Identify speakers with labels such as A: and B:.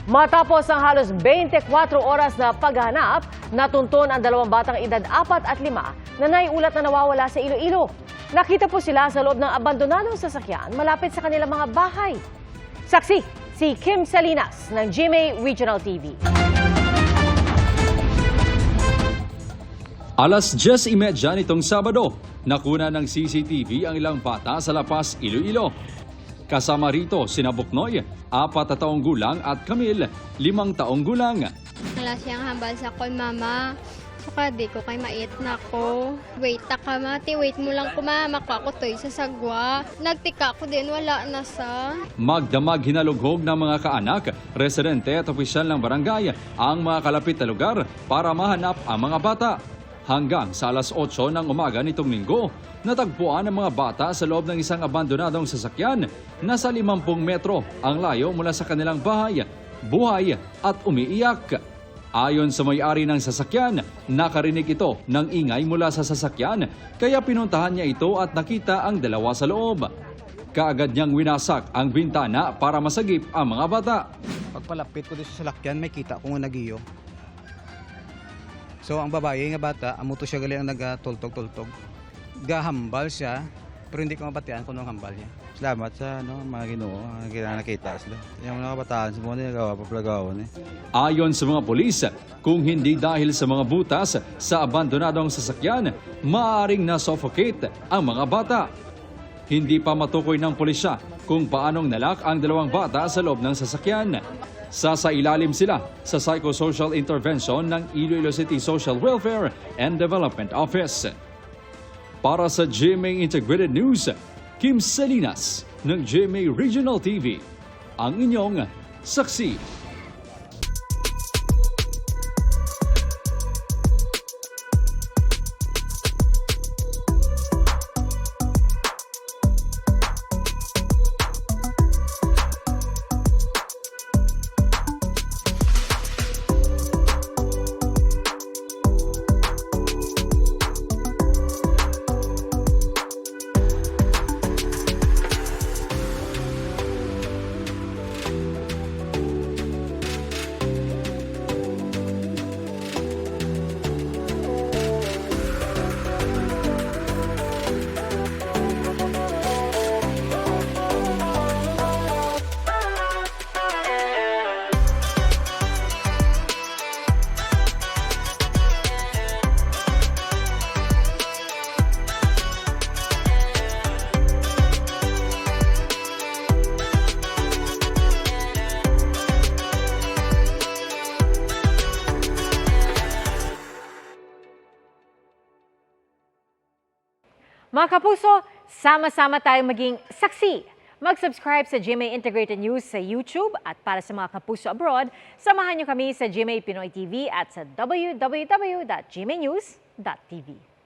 A: Matapos ang halos 24 oras na paghahanap, natunton ang dalawang batang edad 4 at 5 na naiulat na nawawala sa Iloilo. Nakita po sila sa loob ng abandonadong sasakyan malapit sa kanilang mga bahay. Saksi, si Kim Salinas ng GMA Regional TV.
B: Alas 10:30 nitong Sabado, nakuna ng CCTV ang ilang bata sa La Paz, Iloilo. Kasama rito sina Buknoy, 4 na taong gulang at Camille, 5 taong gulang.
C: Wala siyang hambal sa kon, mama. Suka di ko kay mait na ko. Wait ta ka, mati. Wait mo lang kumamak ako to'y sa sagwa. Nagtika ko din, wala na sa.
B: Magdamag hinalughog ng mga kaanak, residente at opisyal ng barangay ang mga kalapit na lugar para mahanap ang mga bata. Hanggang sa alas 8 ng umaga nitong linggo, natagpuan ang mga bata sa loob ng isang abandonadong sasakyan. Nasa 50 metro ang layo mula sa kanilang bahay, buhay at umiiyak. Ayon sa may-ari ng sasakyan, nakarinig ito ng ingay mula sa sasakyan kaya pinuntahan niya ito at nakita ang dalawa sa loob. Kaagad niyang winasak ang bintana para masagip ang mga bata.
D: Pagpalapit ko dito sa sasakyan, may kita ko nga nagiyo. So ang babae nga bata, amuto siya gali ang nagtultog-tultog. Gahambal siya, pero hindi ko mabatian kung anong hambal niya.
E: Salamat sa mga Ginoo, nakita sila. Yung mga kabataan sa mga nagawa, paplagawan eh.
B: Ayon sa mga pulis, kung hindi dahil sa mga butas sa abandonadong sasakyan, maaaring na-suffocate ang mga bata. Hindi pa matukoy ng pulisya kung paanong nalak ang dalawang bata sa loob ng sasakyan. Sasailalim sila sa psychosocial intervention ng Iloilo City Social Welfare and Development Office. Para sa GMA Integrated News, Kim Salinas ng GMA Regional TV, ang inyong saksi.
A: Mga kapuso, sama-sama tayong maging saksi. Mag-subscribe sa GMA Integrated News sa YouTube at para sa mga kapuso abroad, samahan niyo kami sa GMA Pinoy TV at sa www.gmanews.tv.